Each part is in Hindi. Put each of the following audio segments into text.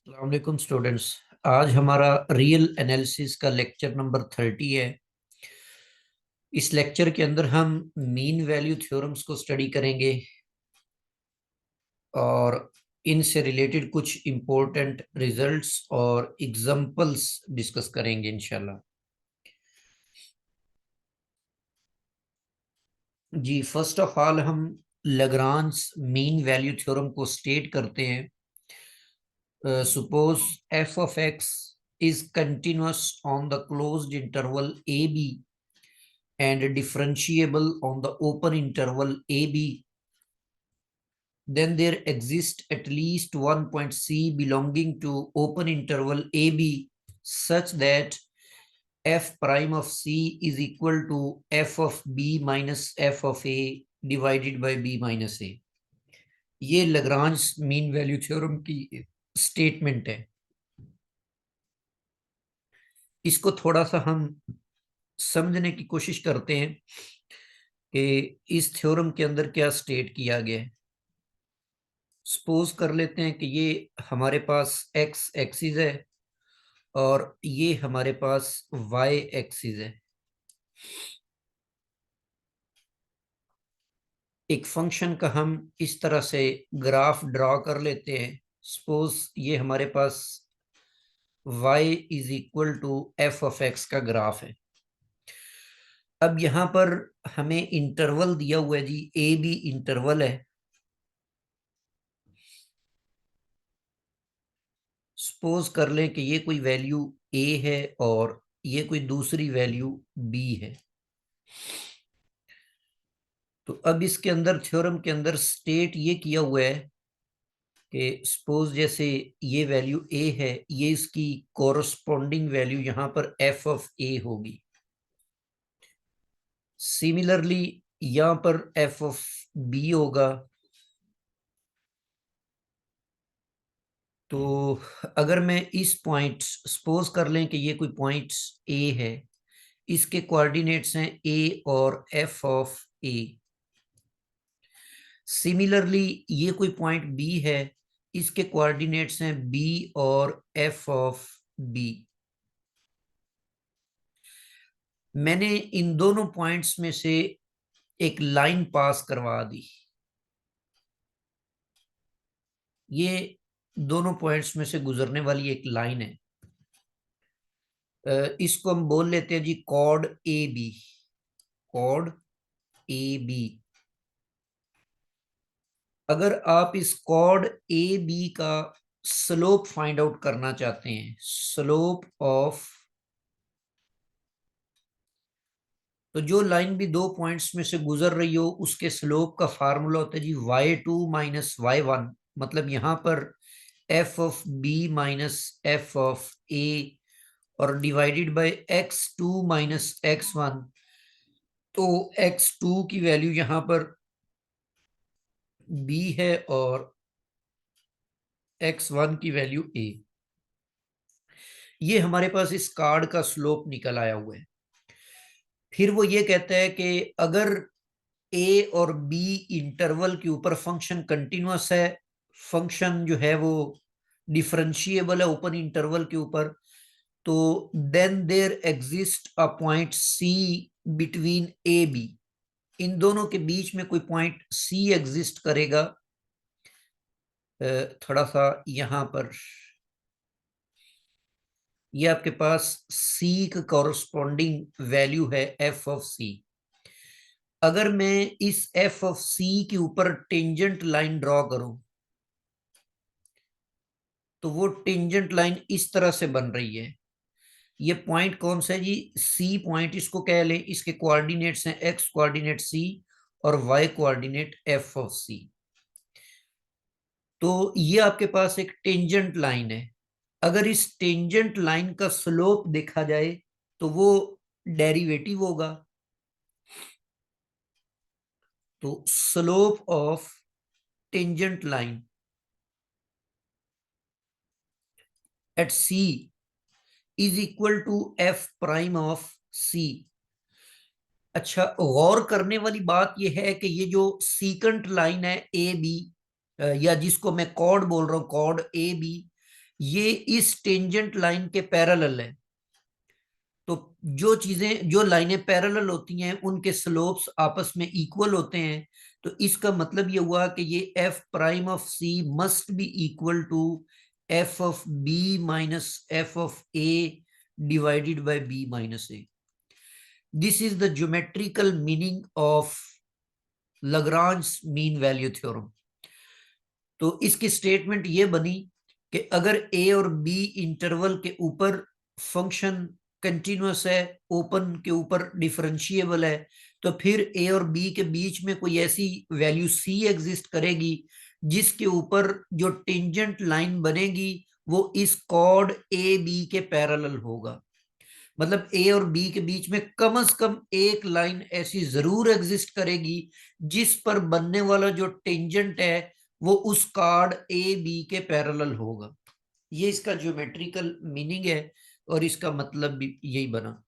अस्सलाम वालेकुम स्टूडेंट्स। आज हमारा रियल एनालिसिस का लेक्चर नंबर 30 है। इस लेक्चर के अंदर हम मीन वैल्यू थ्योरम्स को स्टडी करेंगे और इनसे रिलेटेड कुछ इम्पोर्टेंट रिजल्ट्स और एग्जांपल्स डिस्कस करेंगे इंशाल्लाह। जी, फर्स्ट ऑफ ऑल हम लाग्रांज मीन वैल्यू थ्योरम को स्टेट करते हैं। Suppose f of x is continuous on the closed interval AB and differentiable on the open interval AB, then there exists at least one point C belonging to open interval AB such that f prime of C is equal to f of B minus f of A divided by B minus A. ये लाग्रांज मीन वैल्यू थ्योरम की स्टेटमेंट है। इसको थोड़ा सा हम समझने की कोशिश करते हैं कि इस थ्योरम के अंदर क्या स्टेट किया गया है। सपोज कर लेते हैं कि ये हमारे पास एक्स एक्सिस है और ये हमारे पास वाई एक्सिस है। एक फंक्शन का हम इस तरह से ग्राफ ड्रॉ कर लेते हैं। सपोज ये हमारे पास y is equal to F of x का ग्राफ है। अब यहां पर हमें इंटरवल दिया हुआ है जी, ए बी इंटरवल है। सपोज कर लें कि ये कोई वैल्यू a है और ये कोई दूसरी वैल्यू b है। तो अब इसके अंदर थ्योरम के अंदर स्टेट ये किया हुआ है कि सपोज जैसे ये वैल्यू a है, ये इसकी कोरस्पोंडिंग वैल्यू यहां पर f ऑफ a होगी। सिमिलरली यहां पर f ऑफ b होगा। तो अगर मैं इस पॉइंट, सपोज कर लें कि ये कोई पॉइंट a है, इसके कोऑर्डिनेट्स हैं a और f ऑफ a। सिमिलरली ये कोई पॉइंट बी है, इसके कोऑर्डिनेट्स हैं बी और एफ ऑफ बी। मैंने इन दोनों पॉइंट्स में से एक लाइन पास करवा दी। ये दोनों पॉइंट्स में से गुजरने वाली एक लाइन है। इसको हम बोल लेते हैं जी chord A B. Chord A B. अगर आप इस कॉर्ड ए बी का स्लोप फाइंड आउट करना चाहते हैं, स्लोप ऑफ, तो जो लाइन भी दो पॉइंट्स में से गुजर रही हो उसके स्लोप का फार्मूला होता है जी y2 माइनस y1। मतलब यहां पर f of b minus f of a और divided bye x2 minus x1। तो x2 की वैल्यू यहां पर b है और x1 की वैल्यू a। ये हमारे पास इस कार्ड का स्लोप निकल आया हुआ है। फिर वो ये कहता है कि अगर ए और बी इंटरवल के ऊपर फंक्शन कंटिन्यूअस है, फंक्शन जो है वो डिफरेंशिएबल है ओपन इंटरवल के ऊपर, तो then there exist a point C between A B. इन दोनों के बीच में कोई पॉइंट सी एग्जिस्ट करेगा। थोड़ा सा यहां पर ये आपके पास सी का कॉरस्पॉन्डिंग वैल्यू है एफ ऑफ सी। अगर मैं इस एफ ऑफ सी के ऊपर टेंजेंट लाइन ड्रॉ करूं तो वो टेंजेंट लाइन इस तरह से बन रही है। ये पॉइंट कौन सा है जी, सी पॉइंट इसको कह लें। इसके कोऑर्डिनेट्स हैं एक्स कोऑर्डिनेट सी और वाई कोऑर्डिनेट एफ ऑफ सी। तो ये आपके पास एक टेंजेंट लाइन है। अगर इस टेंजेंट लाइन का स्लोप देखा जाए तो वो डेरिवेटिव होगा। तो slope of tangent line at C is equal to F prime of C. अच्छा, गौर करने वाली बात यह है कि ये जो सीकेंट लाइन है ए बी, या जिसको मैं कॉर्ड बोल रहा हूं, कॉर्ड ए बी, ये इस टेंजेंट लाइन के पैरेलल है। तो जो चीजें, जो लाइनें पैरेलल होती हैं उनके स्लोप्स आपस में इक्वल होते हैं। तो इसका मतलब ये हुआ कि ये f prime of C must be equal to F of B minus F of A divided by B minus a. This is the geometrical meaning of Lagrange mean value theorem. तो इसकी स्टेटमेंट ये बनी कि अगर ए और बी इंटरवल के ऊपर फंक्शन कंटिन्यूअस है, ओपन के ऊपर डिफरेंशिएबल है, तो फिर ए और बी के बीच में कोई ऐसी वैल्यू सी एग्जिस्ट करेगी जिसके ऊपर जो टेंजेंट लाइन बनेगी वो इस कॉर्ड ए बी के पैरेलल होगा। मतलब ए और बी के बीच में कम से कम एक लाइन ऐसी जरूर एग्जिस्ट करेगी जिस पर बनने वाला जो टेंजेंट है वो उस कार्ड ए बी के पैरेलल होगा। ये इसका ज्योमेट्रिकल मीनिंग है और इसका मतलब भी यही बना।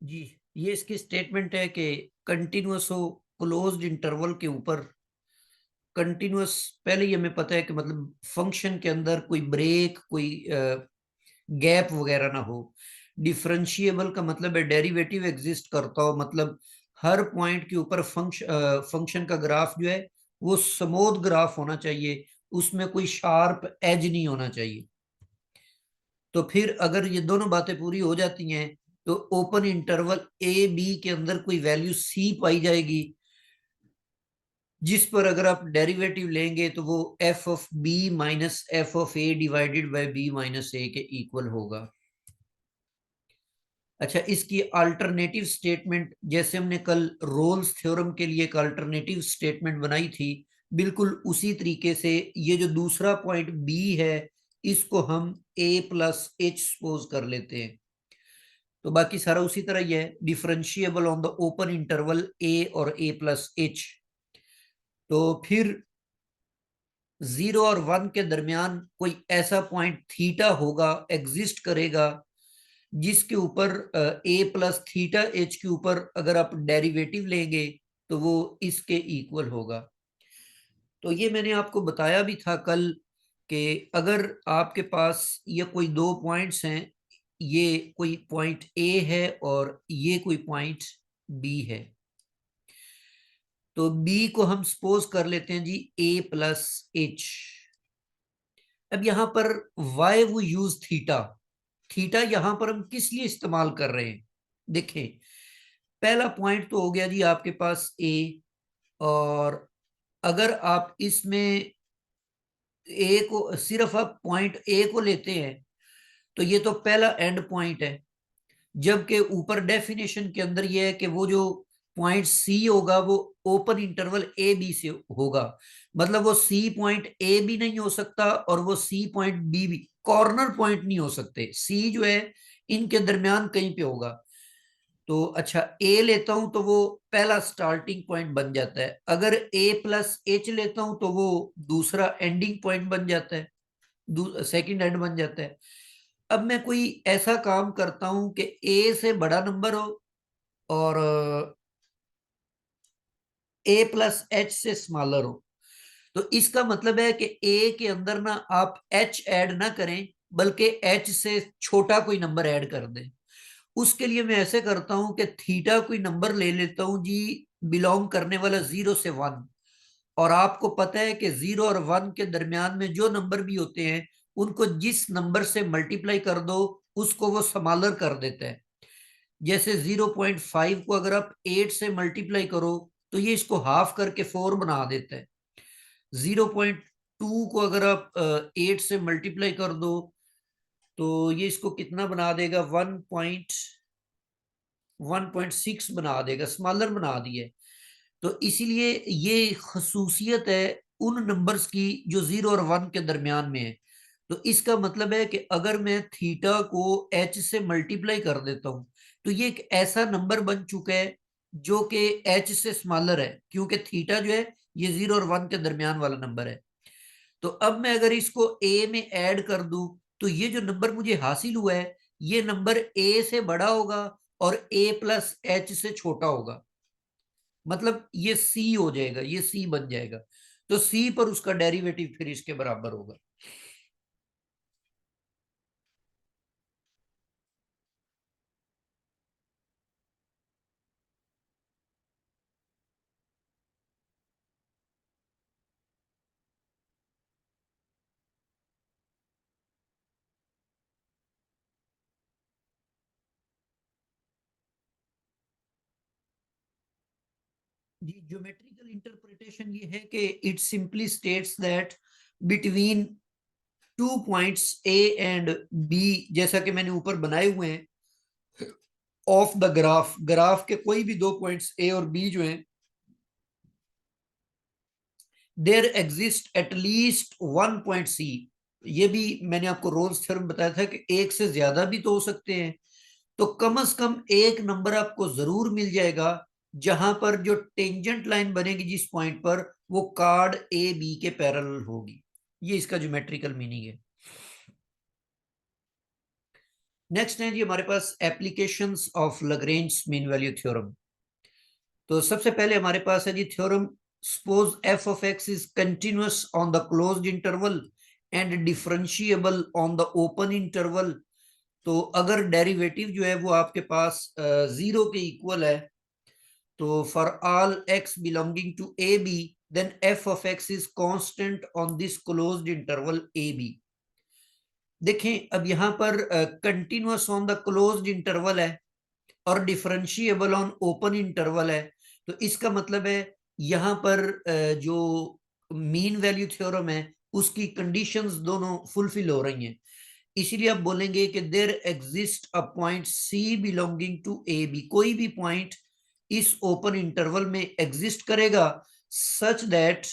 जी, ये इसकी स्टेटमेंट है कि कंटिन्यूअस हो क्लोज्ड इंटरवल के ऊपर। कंटिन्यूअस पहले ही हमें पता है कि मतलब फंक्शन के अंदर कोई ब्रेक, कोई गैप वगैरह ना हो। डिफरेंशिएबल का मतलब है डेरिवेटिव एग्जिस्ट करता हो, मतलब हर पॉइंट के ऊपर फंक्शन का ग्राफ जो है वो समोद ग्राफ होना चाहिए, उसमें कोई शार्प एज नहीं होना चाहिए। तो फिर अगर ये दोनों बातें पूरी हो जाती हैं तो ओपन इंटरवल ए बी के अंदर कोई वैल्यू सी पाई जाएगी जिस पर अगर आप डेरिवेटिव लेंगे तो वो F of B minus F of A divided by B minus A के इक्वल होगा। अच्छा, इसकी अल्टरनेटिव स्टेटमेंट, जैसे हमने कल रोल्स थ्योरम के लिए एक अल्टरनेटिव स्टेटमेंट बनाई थी, बिल्कुल उसी तरीके से ये जो दूसरा पॉइंट बी है इसको हम ए प्लस एच सपोज कर लेते हैं। तो बाकी सारा उसी तरह ही है, differentiable on the open interval A और ए प्लस एच। तो फिर 0 और 1 के दरमियान कोई ऐसा पॉइंट थीटा होगा, एग्जिस्ट करेगा, जिसके ऊपर ए प्लस थीटा एच के ऊपर अगर आप डेरिवेटिव लेंगे तो वो इसके इक्वल होगा। तो ये मैंने आपको बताया भी था कल कि अगर आपके पास ये कोई दो पॉइंट्स हैं, ये कोई पॉइंट ए है और ये कोई पॉइंट बी है, तो बी को हम सपोज कर लेते हैं जी ए प्लस एच। अब यहां पर वाई वो यूज थीटा। थीटा यहां पर हम किस लिए इस्तेमाल कर रहे हैं? देखें, पहला पॉइंट तो हो गया जी आपके पास ए, और अगर आप इसमें ए को, सिर्फ आप पॉइंट ए को लेते हैं तो ये तो पहला एंड पॉइंट है, जबकि ऊपर डेफिनेशन के अंदर ये है कि वो जो पॉइंट सी होगा वो ओपन इंटरवल ए बी से होगा। मतलब वो सी पॉइंट ए भी नहीं हो सकता और वो सी पॉइंट बी भी, कॉर्नर पॉइंट नहीं हो सकते। सी जो है इनके दरमियान कहीं पे होगा। तो अच्छा, ए लेता हूं तो वो पहला स्टार्टिंग पॉइंट बन जाता है, अगर ए प्लस एच लेता हूं तो वो दूसरा एंडिंग पॉइंट बन जाता है, सेकंड एंड बन जाता है। अब मैं कोई ऐसा काम करता हूं कि ए से बड़ा नंबर हो और ए प्लस एच से स्मॉलर हो, तो इसका मतलब है कि ए के अंदर ना आप एच ऐड ना करें बल्कि एच से छोटा कोई नंबर ऐड कर दें। उसके लिए मैं ऐसे करता हूं कि थीटा कोई नंबर ले लेता हूं जी, बिलोंग करने वाला 0 से 1। और आपको पता है कि 0 और 1 के दरमियान में जो नंबर भी होते हैं उनको जिस नंबर से मल्टीप्लाई कर दो उसको वो स्मॉलर कर देता है। जैसे 0.5 को अगर आप 8 से मल्टीप्लाई करो तो ये इसको हाफ करके 4 बना देता है। 0.2 को अगर आप 8 से मल्टीप्लाई कर दो तो ये इसको कितना बना देगा, 1.6 बना देगा, स्मॉलर बना दिए। तो इसीलिए ये खसूसियत है उन नंबर्स की जो 0 और 1 के दरमियान में है। तो इसका मतलब है कि अगर मैं थीटा को h से मल्टीप्लाई कर देता हूं तो ये एक ऐसा नंबर बन चुका है जो कि h से स्मॉलर है, क्योंकि थीटा जो है ये 0 और 1 के दरमियान वाला नंबर है। तो अब मैं अगर इसको a में ऐड कर दूं तो ये जो नंबर मुझे हासिल हुआ है ये नंबर a से बड़ा होगा और a प्लस h से छोटा होगा। मतलब ये c हो जाएगा, ये c बन जाएगा। तो c पर उसका डेरिवेटिव फिर इसके बराबर होगा। जी, ज्योमेट्रिकल इंटरप्रिटेशन ये है कि it simply states that between two points A and B, जैसा कि मैंने ऊपर बनाए हुए हैं ऑफ द ग्राफ, ग्राफ के कोई भी दो पॉइंट्स ए और बी जो हैं, there exist at least one point C. ये भी मैंने आपको रोल्स थ्योरम बताया था कि एक से ज्यादा भी तो हो सकते हैं। तो कम से कम एक नंबर आपको जरूर मिल जाएगा जहां पर जो टेंजेंट लाइन बनेगी जिस पॉइंट पर, वो कार्ड ए बी के पैरेलल होगी। ये इसका ज्योमेट्रिकल मीनिंग है। नेक्स्ट है जी हमारे पास applications of Lagrange mean value theorem. तो सबसे पहले हमारे पास है जी theorem, suppose F of x is continuous on the closed interval and differentiable on the open interval. तो अगर डेरिवेटिव जो है वो आपके पास जीरो के इक्वल है, तो for all x belonging to A B then F of x is constant on this closed interval A B. देखें अब यहां पर continuous on the closed interval है और डिफरेंशिएबल ऑन ओपन इंटरवल है। तो इसका मतलब है यहां पर जो मीन वैल्यू थ्योरम है उसकी कंडीशंस दोनों फुलफिल हो रही हैं। इसीलिए आप बोलेंगे कि there exist a point C belonging to A B, कोई भी पॉइंट इस ओपन इंटरवल में एग्जिस्ट करेगा such that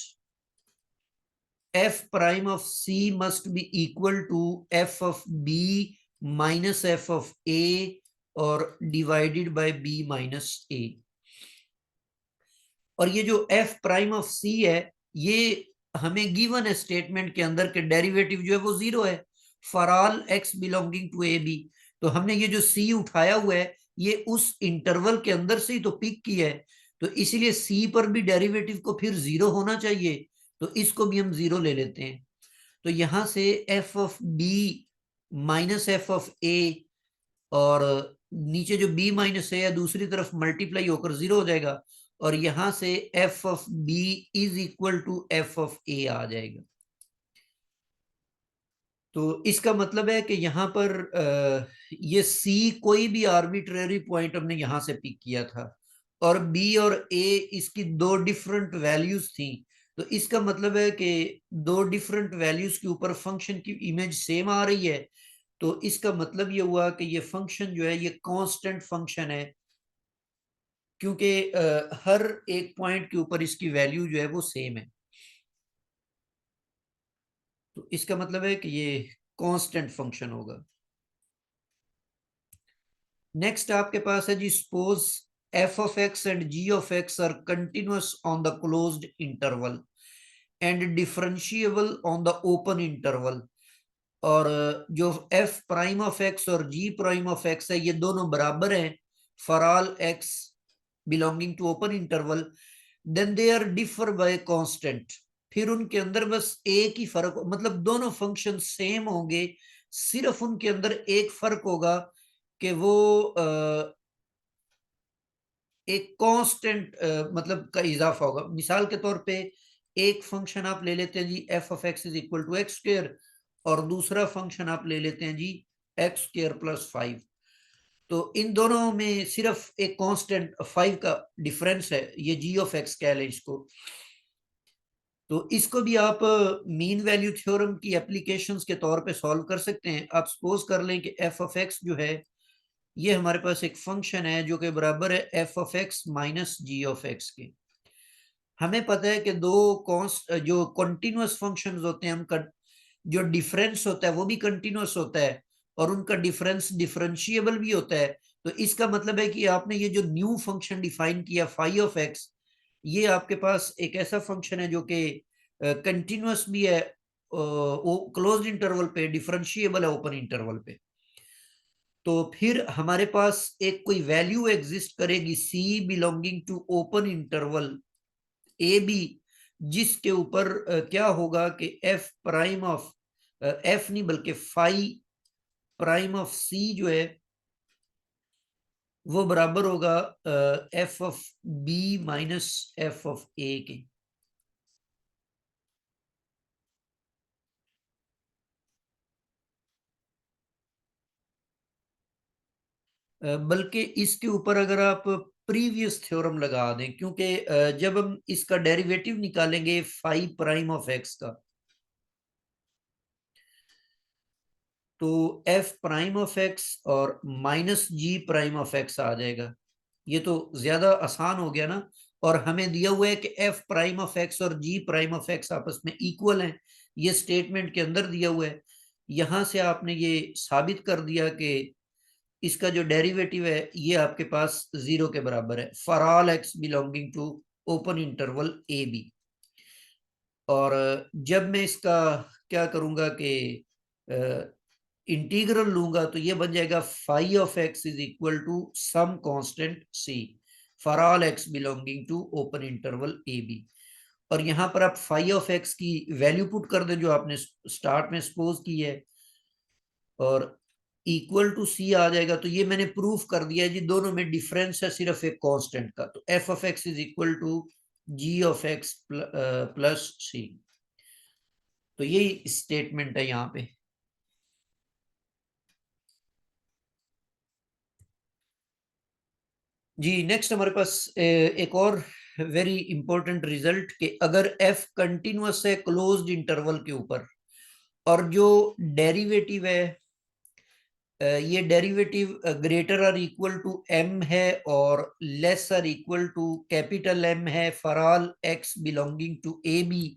F prime of C must be equal to F of B minus F of A और divided by B minus A. और ये जो एफ प्राइम ऑफ सी है ये हमें गिवन है स्टेटमेंट के अंदर के डेरिवेटिव जो है वो जीरो है for all x belonging to A B. तो हमने ये जो सी उठाया हुआ है ये उस इंटरवल के अंदर से ही तो पिक किया है, तो इसीलिए सी पर भी डेरिवेटिव को फिर जीरो होना चाहिए। तो इसको भी हम जीरो ले लेते हैं। तो यहां से F of B minus F of A, और नीचे जो b माइनस है दूसरी तरफ मल्टीप्लाई होकर जीरो हो जाएगा, और यहां से F of B is equal to F of A आ जाएगा। तो इसका मतलब है कि यहाँ पर ये c कोई भी आर्बिट्रेरी पॉइंट हमने यहां से पिक किया था, और b और a इसकी दो डिफरेंट वैल्यूज थी। तो इसका मतलब है कि दो डिफरेंट वैल्यूज के ऊपर फंक्शन की इमेज सेम आ रही है। तो इसका मतलब ये हुआ कि ये फंक्शन जो है ये कांस्टेंट फंक्शन है, क्योंकि हर एक पॉइंट के ऊपर इसकी वैल्यू जो है वो सेम है। तो इसका मतलब है कि ये कांस्टेंट फंक्शन होगा। नेक्स्ट आपके पास है जी suppose F of X and G of X are continuous on the closed interval and differentiable on the open interval. और जो एफ प्राइम ऑफ एक्स और जी प्राइम ऑफ एक्स है ये दोनों बराबर हैं for all x belonging to open interval, then they are differ by constant. फिर उनके अंदर बस एक ही फर्क, मतलब दोनों फंक्शन सेम होंगे, सिर्फ उनके अंदर एक फर्क होगा कि वो एक कांस्टेंट मतलब का इजाफा होगा। मिसाल के तौर पे एक फंक्शन आप ले लेते हैं जी F of x is equal to X square, और दूसरा फंक्शन आप ले लेते हैं जी एक्स स्क्र प्लस 5। तो इन दोनों में सिर्फ एक कांस्टेंट 5 का डिफरेंस है, ये जी ऑफ एक्स कह लें इसको। तो इसको भी आप मीन वैल्यू थ्योरम की एप्लीकेशंस के तौर पे सॉल्व कर सकते हैं। आप सपोज कर लें कि एफ ऑफ एक्स जो है ये हमारे पास एक फंक्शन है जो कि बराबर है f of x minus g of x के। हमें पता है कि दो जो कंटिन्यूअस फंक्शंस होते हैं, जो डिफरेंस होता है वो भी कंटिन्यूअस होता है और उनका डिफरेंस डिफरेंशिएबल भी होता है। तो इसका मतलब है कि आपने ये जो न्यू फंक्शन डिफाइन किया फाई ऑफ एक्स, ये आपके पास एक ऐसा फंक्शन है जो कि कंटिन्यूअस भी है, वो क्लोज्ड इंटरवल पे, डिफरेंशिएबल है ओपन इंटरवल पे। तो फिर हमारे पास एक कोई वैल्यू एग्जिस्ट करेगी C belonging to open interval A B, जिसके ऊपर क्या होगा कि एफ प्राइम ऑफ एफ नहीं बल्कि फाई प्राइम ऑफ सी जो है वो बराबर होगा F of B minus F of A के। बल्कि इसके ऊपर अगर आप प्रीवियस थ्योरम लगा दें, क्योंकि जब हम इसका डेरिवेटिव निकालेंगे फाई प्राइम ऑफ एक्स का, तो एफ प्राइम ऑफ एक्स और minus G prime of X आ जाएगा। ये तो ज्यादा आसान हो गया ना। और हमें दिया हुआ है कि एफ प्राइम ऑफ एक्स और जी प्राइम ऑफ एक्स आपस में इक्वल हैं, ये स्टेटमेंट के अंदर दिया हुआ है। यहां से आपने ये साबित कर दिया कि इसका जो डेरिवेटिव है ये आपके पास जीरो के बराबर है for all x belonging to open interval A B. और जब मैं इसका क्या करूंगा कि इंटीग्रल लूंगा तो ये बन जाएगा phi of x is equal to some constant C for all x belonging to open interval A B. और यहां पर आप फाई ऑफ एक्स की वैल्यू पुट कर दें जो आपने स्टार्ट में सपोज की है, और इक्वल टू सी आ जाएगा। तो ये मैंने प्रूफ कर दिया है जी, दोनों में डिफरेंस है सिर्फ एक कांस्टेंट का। तो F of x is equal to G of X plus C. तो यही स्टेटमेंट है यहाँ पे। जी नेक्स्ट हमारे पास एक और वेरी इंपॉर्टेंट रिजल्ट कि अगर एफ कंटिन्यूअस है क्लोज्ड इंटरवल के ऊपर, और जो डेरिवेटिव है ये डेरिवेटिव ग्रेटर और इक्वल टू एम है और लेस और इक्वल टू कैपिटल एम है for all x belonging to A B,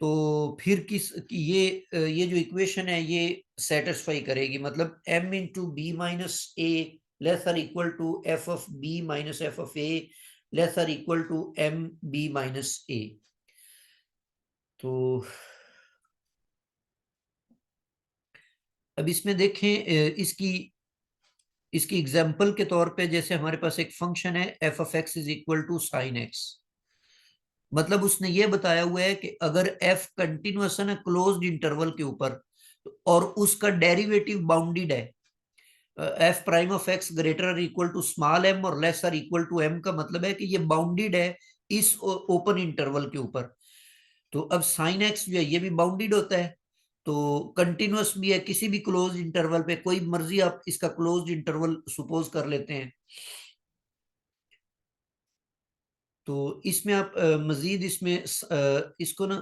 तो फिर ये जो इक्वेशन है ये सेटिस्फाई करेगी। मतलब M into B minus A less और equal to F of B minus F of A less और equal to M B minus A. तो अब इसमें देखें इसकी इसकी एग्जाम्पल के तौर पे, जैसे हमारे पास एक फंक्शन है f of x is equal to sine x. मतलब उसने ये बताया हुआ है कि अगर एफ कंटिन्यूअस है ना क्लोज्ड इंटरवल के ऊपर, और उसका डेरिवेटिव बाउंडेड है, F prime of x greater और इक्वल टू स्मॉल एम और लेस और इक्वल टू एम, का मतलब है कि ये बाउंडेड है इस ओपन इंटरवल के ऊपर। तो अब साइन एक्स जो है ये भी बाउंडेड होता है, तो कंटिन्यूअस भी है किसी भी क्लोज इंटरवल पे, कोई मर्जी आप इसका क्लोज्ड इंटरवल सुपोज कर लेते हैं। तो इसमें आप मजीद इसमें इसको ना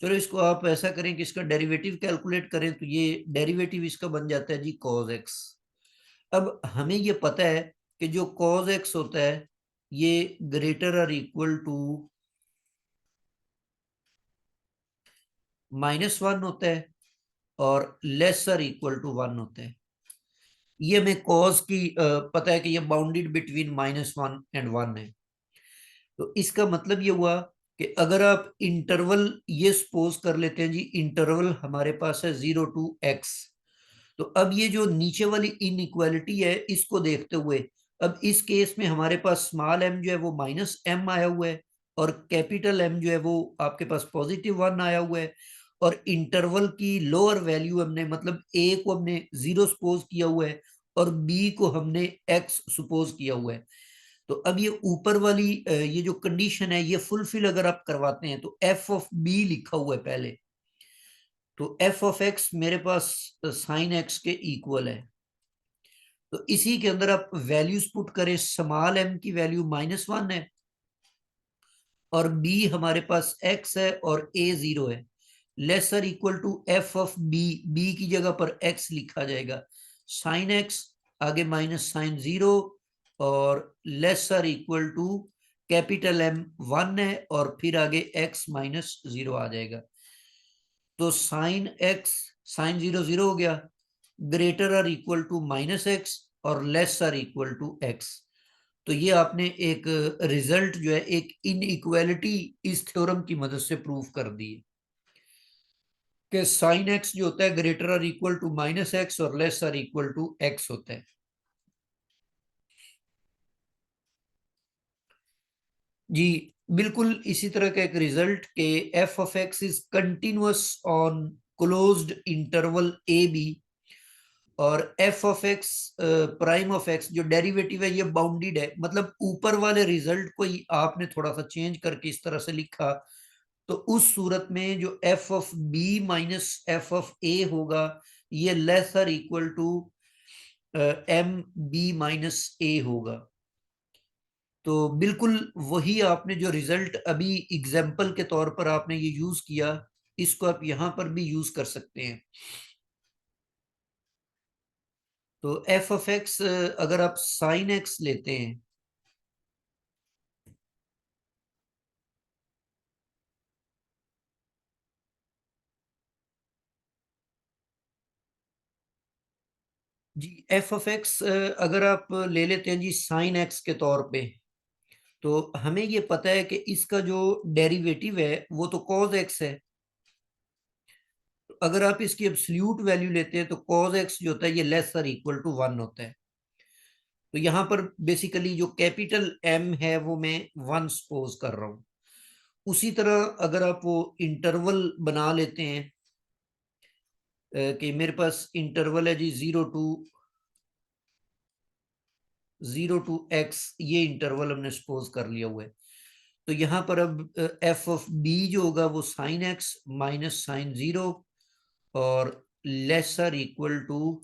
चलो इसको आप ऐसा करें कि इसका डेरिवेटिव कैलकुलेट करें, तो ये डेरिवेटिव इसका बन जाता है जी कॉज एक्स। अब हमें ये पता है कि जो कॉज एक्स होता है ये ग्रेटर और इक्वल टू -1 होता है और लेस और इक्वल टू 1 होता है। ये हमें कॉज की पता है कि ये बाउंडेड बिटवीन -1 एंड 1 है। तो इसका मतलब ये हुआ कि अगर आप इंटरवल ये सपोज कर लेते हैं जी, इंटरवल हमारे पास है 0 टू x, तो अब ये जो नीचे वाली इनइक्वालिटी है इसको देखते हुए, अब इस केस में हमारे पास स्मॉल m जो है वो -m आया हुआ है, और कैपिटल M जो है वो आपके पास +1 आया हुआ है। और इंटरवल की लोअर वैल्यू हमने, मतलब a को हमने 0 सपोज किया हुआ है और b को हमने x सपोज किया हुआ है। तो अब ये ऊपर वाली ये जो कंडीशन है ये फुलफिल अगर आप करवाते हैं तो एफ ऑफ बी लिखा हुआ है पहले, तो एफ ऑफ एक्स मेरे पास साइन एक्स के इक्वल है। तो इसी के अंदर आप वैल्यूज पुट करें, स्मॉल एम की वैल्यू -1 है और बी हमारे पास एक्स है और ए 0 है, lesser equal to F of b, B की जगह पर एक्स लिखा जाएगा, साइन एक्स आगे माइनस साइन 0 और less or equal to capital M 1 है और फिर आगे x माइनस 0 आ जाएगा। तो साइन x साइन 0 0 हो गया, greater or equal to minus X और less or equal to x। तो ये आपने एक रिजल्ट जो है एक इनइक्वालिटी इस थ्योरम की मदद से प्रूव कर दी है कि साइन x जो होता है greater or equal to minus X और less or equal to x होता है। जी बिल्कुल इसी तरह का एक रिजल्ट के F of x is continuous on closed interval A B और F of X prime of x जो डेरिवेटिव है ये बाउंडेड है, मतलब ऊपर वाले रिजल्ट को ही आपने थोड़ा सा चेंज करके इस तरह से लिखा तो उस सूरत में जो F of B minus F of A होगा ये less or equal to M B minus A होगा। तो बिल्कुल वही आपने जो रिजल्ट अभी एग्जाम्पल के तौर पर आपने ये यूज किया इसको आप यहां पर भी यूज कर सकते हैं। तो एफ ऑफ एक्स अगर आप साइन एक्स लेते हैं जी, एफ ऑफ एक्स अगर आप ले लेते हैं जी साइन एक्स के तौर पे तो हमें ये पता है कि इसका जो डेरिवेटिव है वो तो कॉज एक्स है। तो अगर आप इसकी एब्सोल्यूट वैल्यू लेते हैं तो कॉज एक्स जो होता है ये लेस और इक्वल टू 1 होता है। तो यहाँ पर बेसिकली जो कैपिटल एम है वो मैं 1 सपोज कर रहा हूँ। उसी तरह अगर आप वो इंटरवल बना लेते हैं कि मेरे पास इंटरवल है जी 0 टू x, ये इंटरवल हमने सपोज कर लिया हुआ है। तो यहाँ पर अब एफ ऑफ बी जो होगा वो साइन एक्स माइनस साइन 0 और लेसर इक्वल टू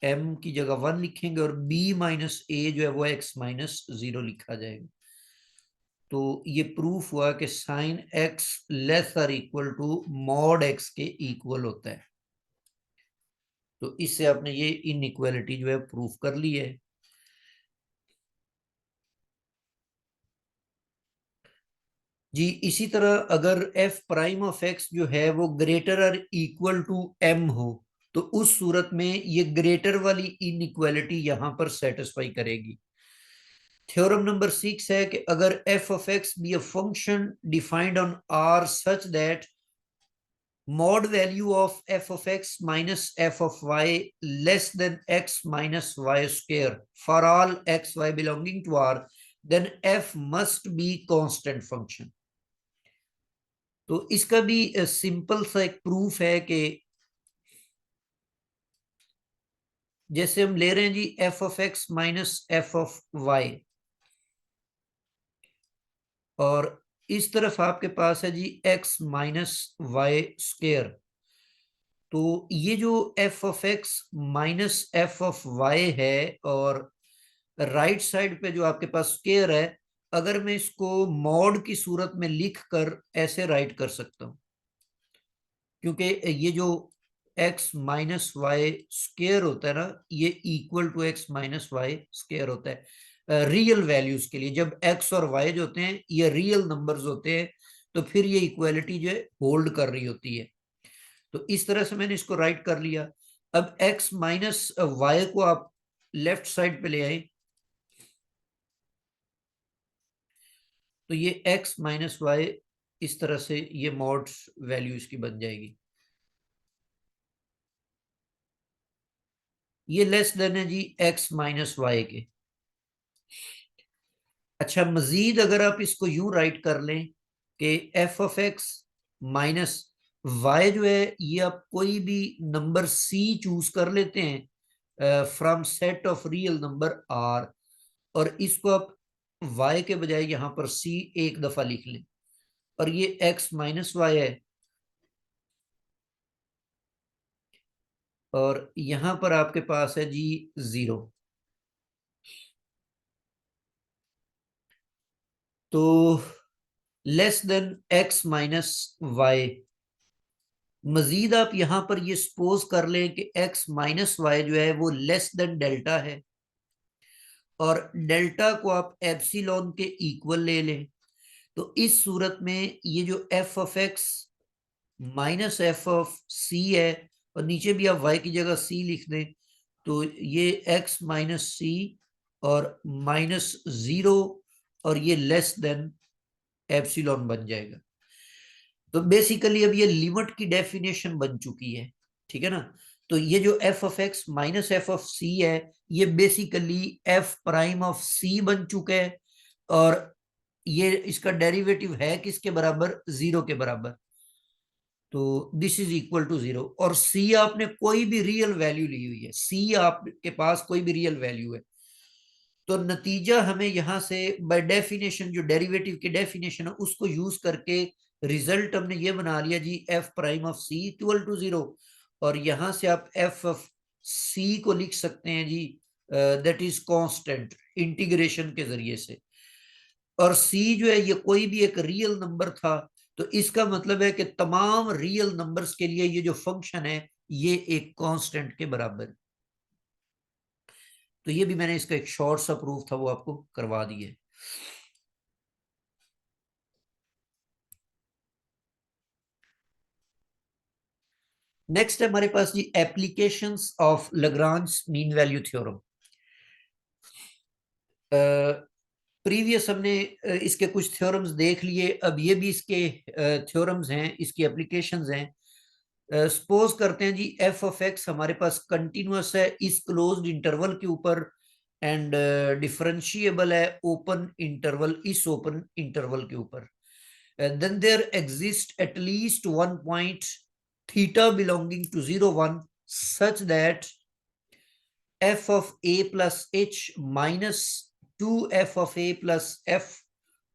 एम की जगह 1 लिखेंगे और बी माइनस ए जो है वो एक्स माइनस 0 लिखा जाएगा। तो ये प्रूफ हुआ कि sine x less or equal to mod x के इक्वल होता है। तो इससे आपने ये इनइक्वालिटी जो है प्रूफ कर ली है। जी इसी तरह अगर एफ प्राइम ऑफ एक्स जो है वो ग्रेटर और इक्वल टू एम हो तो उस सूरत में ये ग्रेटर वाली इनइक्वालिटी यहां पर सेटिस्फाई करेगी। थ्योरम नंबर 6 है कि अगर f of x be a function defined on R such that mod value of f of x minus f of y less than x minus y square for all x y belonging to R, then f must be constant function। तो इसका भी सिंपल सा एक प्रूफ है कि जैसे हम ले रहे हैं जी F of x minus F of Y और इस तरफ आपके पास है जी एक्स माइनस वाई स्क्वेयर। तो ये जो F of x minus F of Y है और राइट साइड पे जो आपके पास स्क्वेयर है, अगर मैं इसको मॉड की सूरत में लिख कर ऐसे राइट कर सकता हूं क्योंकि ये जो एक्स माइनस वाई स्क्वेयर होता है ना ये equal to x minus Y square होता है रियल वैल्यूज के लिए। जब एक्स और वाई जो होते हैं ये रियल नंबर्स होते हैं तो फिर ये इक्वालिटी जो है होल्ड कर रही होती है। तो इस तरह से मैंने इसको राइट कर लिया। अब एक्स माइनस वाई को आप लेफ्ट साइड पे ले आए तो ये एक्स माइनस वाई इस तरह से ये मॉड वैल्यू इसकी बन जाएगी। ये लेस देन है जी एक्स माइनस वाई के। अच्छा मजीद अगर आप इसको यूं राइट कर लें कि f of x minus y जो है ये आप कोई भी नंबर सी चूज कर लेते हैं from set of real number R और इसको आप वाई के बजाय यहां पर सी एक दफा लिख लें और ये एक्स माइनस वाई है और यहां पर आपके पास है जी 0। तो less than X minus Y. मजीद आप यहां पर ये सपोज कर लें कि एक्स माइनस वाई जो है वो लेस देन डेल्टा है और डेल्टा को आप एप्सिलॉन के इक्वल ले लें, तो इस सूरत में ये जो F of x minus F of C है, और नीचे भी आप वाई की जगह सी लिख दें, तो ये एक्स माइनस सी और माइनस 0 और ये लेस देन एप्सिलॉन बन जाएगा। तो बेसिकली अब ये लिमिट की डेफिनेशन बन चुकी है, ठीक है ना। तो ये जो F of x minus F of C है, ये basically F prime of C बन चुका है, और ये इसका डेरिवेटिव है किसके बराबर, 0 के बराबर। तो दिस इज इक्वल टू 0, और सी आपने कोई भी रियल वैल्यू ली हुई है, सी आपके पास कोई भी रियल वैल्यू है, तो नतीजा हमें यहां से बाय डेफिनेशन जो डेरिवेटिव की डेफिनेशन है उसको यूज करके रिजल्ट हमने ये बना लिया जी, F prime of C equal to 0, और यहां से आप एफ ऑफ सी को लिख सकते हैं जी, दैट इज कांस्टेंट इंटीग्रेशन के जरिए से, और सी जो है ये कोई भी एक रियल नंबर था, तो इसका मतलब है कि तमाम रियल नंबर्स के लिए ये जो फंक्शन है ये एक कांस्टेंट के बराबर है। तो ये भी मैंने इसका एक शॉर्ट सा प्रूफ था वो आपको करवा दिए। नेक्स्ट है हमारे पास जी applications of Lagrange mean value theorem. Previous हमने इसके कुछ थ्योरम्स देख लिए, अब ये भी इसके थ्योरम्स हैं, इसकी एप्लीकेशंस हैं। सपोज करते हैं जी एफ ऑफ एक्स हमारे पास कंटिन्यूअस है इस क्लोज्ड इंटरवल के ऊपर, एंड डिफरेंशिएबल है ओपन इंटरवल, इस ओपन इंटरवल के ऊपर। then there exists at least one point theta belonging to 0 1 such that f of a plus h minus 2f of a plus f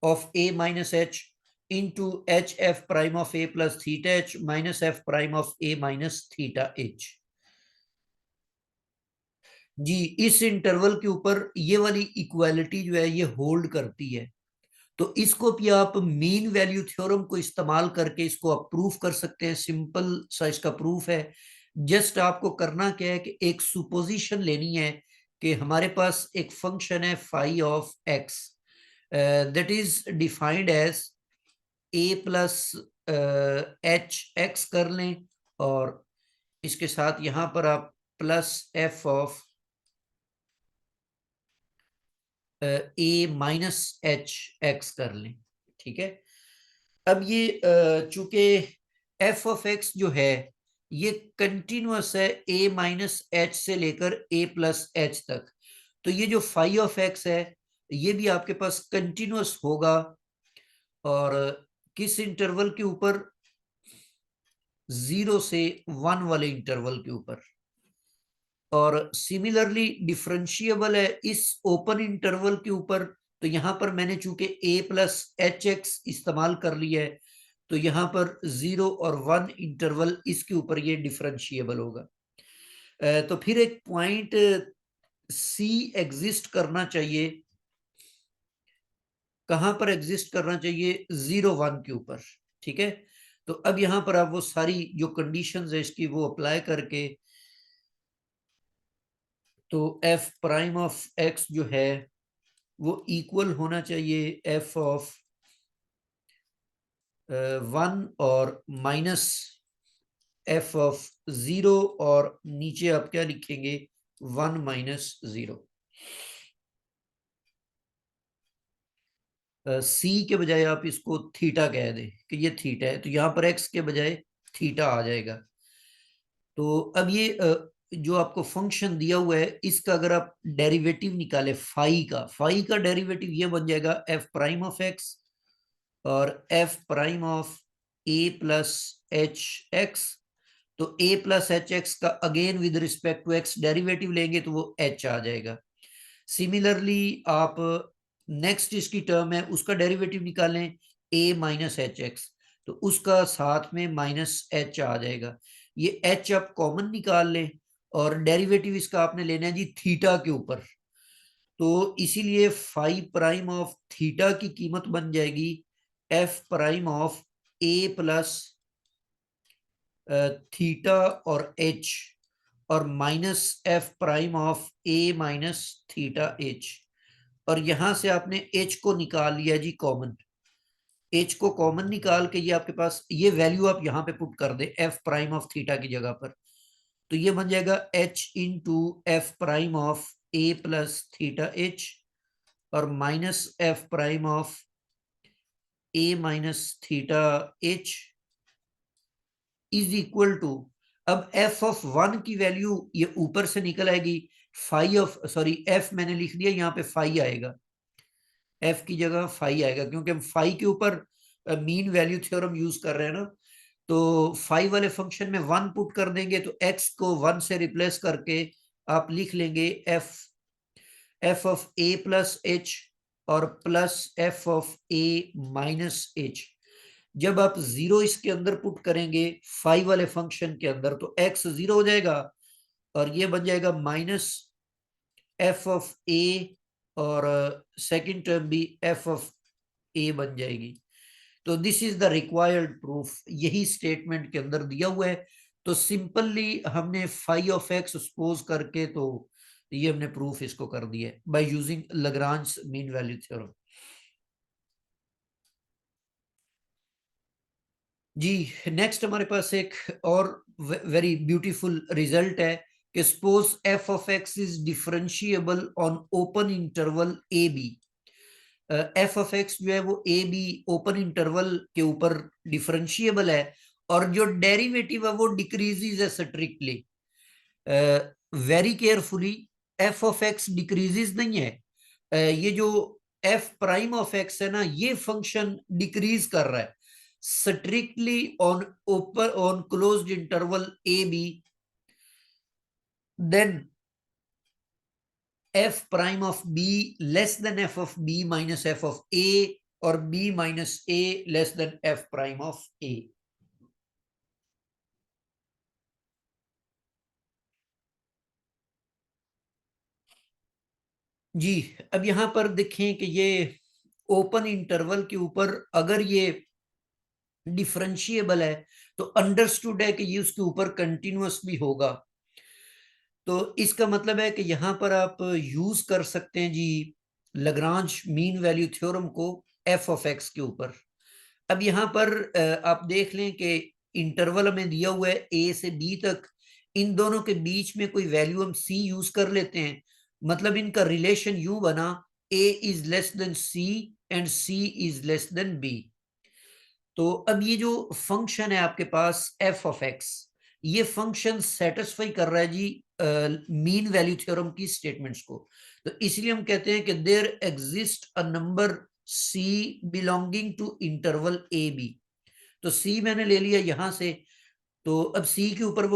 of a minus h into h f prime of a plus theta h minus f prime of a minus theta h। जी इस इंटरवल के ऊपर ये वाली इक्वालिटी जो है ये होल्ड करती है, तो इसको भी आप मीन वैल्यू थ्योरम को इस्तेमाल करके इसको आप प्रूफ कर सकते हैं। सिंपल सा इसका प्रूफ है, जस्ट आपको करना क्या है कि एक सुपोजिशन लेनी है कि हमारे पास एक फंक्शन है phi of x, that is defined as a plus h x कर लें, और इसके साथ यहां पर आप plus f of a minus h x कर लें, ठीक है। अब ये चूंकि एफ ऑफ एक्स जो है ये कंटिन्यूअस है ए माइनस एच से लेकर ए प्लस एच तक, तो ये जो फाई ऑफ एक्स है ये भी आपके पास कंटिन्यूअस होगा, और किस इंटरवल के ऊपर, 0 से 1 वाले इंटरवल के ऊपर, और सिमिलरली डिफरेंशिएबल है इस ओपन इंटरवल के ऊपर। तो यहां पर मैंने चूंकि a प्लस एच एक्स इस्तेमाल कर लिया है, तो यहां पर 0 और 1 इंटरवल इसके ऊपर ये डिफरेंशिएबल होगा। तो फिर एक पॉइंट सी एग्जिस्ट करना चाहिए, कहां पर एग्जिस्ट करना चाहिए, 0 1 के ऊपर, ठीक है। तो अब यहां पर आप वो सारी जो कंडीशंस है इसकी वो अप्लाई करके, तो एफ प्राइम ऑफ एक्स जो है वो इक्वल होना चाहिए एफ ऑफ 1 और माइनस एफ ऑफ 0, और नीचे आप क्या लिखेंगे, 1 माइनस 0। सी के बजाय आप इसको थीटा कह दें कि ये थीटा है, तो यहां पर एक्स के बजाय थीटा आ जाएगा। तो अब ये जो आपको फंक्शन दिया हुआ है इसका अगर आप डेरिवेटिव निकाले फाई का डेरिवेटिव ये बन जाएगा एफ प्राइम ऑफ एक्स और f prime of a plus h x. तो ए प्लस एच एक्स का again with respect to x derivative लेंगे तो वो एच आ जाएगा। सिमिलरली आप नेक्स्ट इसकी टर्म है उसका डेरिवेटिव निकालें ए माइनस एच एक्स, तो उसका साथ में माइनस एच आ जाएगा। ये एच आप कॉमन निकाल लें, और डेरिवेटिव इसका आपने लेना है जी थीटा के ऊपर, तो इसीलिए फाई प्राइम ऑफ थीटा की कीमत बन जाएगी F prime of a plus theta और एच, और minus f prime of a minus theta H. और यहां से आपने h को निकाल लिया जी कॉमन। h को कॉमन निकाल के ये आपके पास ये वैल्यू आप यहां पे पुट कर दे f प्राइम ऑफ थीटा की जगह पर, तो ये बन जाएगा h into f prime of a plus theta h और minus f prime of a minus theta h is equal to, अब f ऑफ 1 की वैल्यू ये ऊपर से निकल आएगी, फाई ऑफ सॉरी f मैंने लिख दिया यहाँ पे फाई आएगा, f की जगह फाई आएगा क्योंकि हम फाई के ऊपर मीन वैल्यू थ्योरम यूज कर रहे हैं ना। तो फाई वाले फंक्शन में 1 पुट कर देंगे तो x को 1 से रिप्लेस करके आप लिख लेंगे f of a plus h और plus f of a minus h। जब आप जीरो इसके अंदर पुट करेंगे फाइव वाले फंक्शन के अंदर तो x जीरो हो जाएगा और ये बन जाएगा माइनस एफ ऑफ ए और सेकंड टर्म भी एफ ऑफ ए बन जाएगी। तो this is the required proof, यही स्टेटमेंट के अंदर दिया हुआ है। तो सिंपली हमने फाई ऑफ एक्स सपोज करके तो ये हमने प्रूफ इसको कर दिया है by using Lagrange mean value theorem. जी नेक्स्ट हमारे पास एक और वेरी ब्यूटीफुल रिजल्ट है कि suppose F of x is differentiable on open interval A B. F of x जो है वो ए बी ओपन इंटरवल के ऊपर डिफरेंशिएबल है और जो डेरिवेटिव है वो डिक्रीजेज है strictly. Very carefully, F of x decreases नहीं है। ये जो एफ प्राइम ऑफ एक्स है ना ये फंक्शन डिक्रीज कर रहा है strictly on open on closed interval A B, then F prime of B less than F of B minus F of A और B minus A less than F prime of A. जी अब यहां पर देखें कि ये ओपन इंटरवल के ऊपर अगर ये डिफरेंशिएबल है तो अंडरस्टूड है कि ये उसके ऊपर कंटिन्यूअस भी होगा। तो इसका मतलब है कि यहां पर आप यूज कर सकते हैं जी लाग्रांज मीन वैल्यू थ्योरम को एफ ऑफ एक्स के ऊपर। अब यहां पर आप देख लें कि इंटरवल हमें दिया हुआ है ए से बी तक, इन दोनों के बीच में कोई वैल्यू हम सी यूज कर लेते हैं, मतलब इनका रिलेशन यूं बना A is less than C and C is less than B. तो अब ये जो फंक्शन है आपके पास एफ ऑफ एक्स, ये फंक्शन सेटिस्फाई कर रहा है जी मीन वैल्यू थ्योरम की स्टेटमेंट्स को। तो इसलिए हम कहते हैं कि there exist a number C belonging to interval A B. तो सी मैंने ले लिया यहां से, तो अब सी के ऊपर वो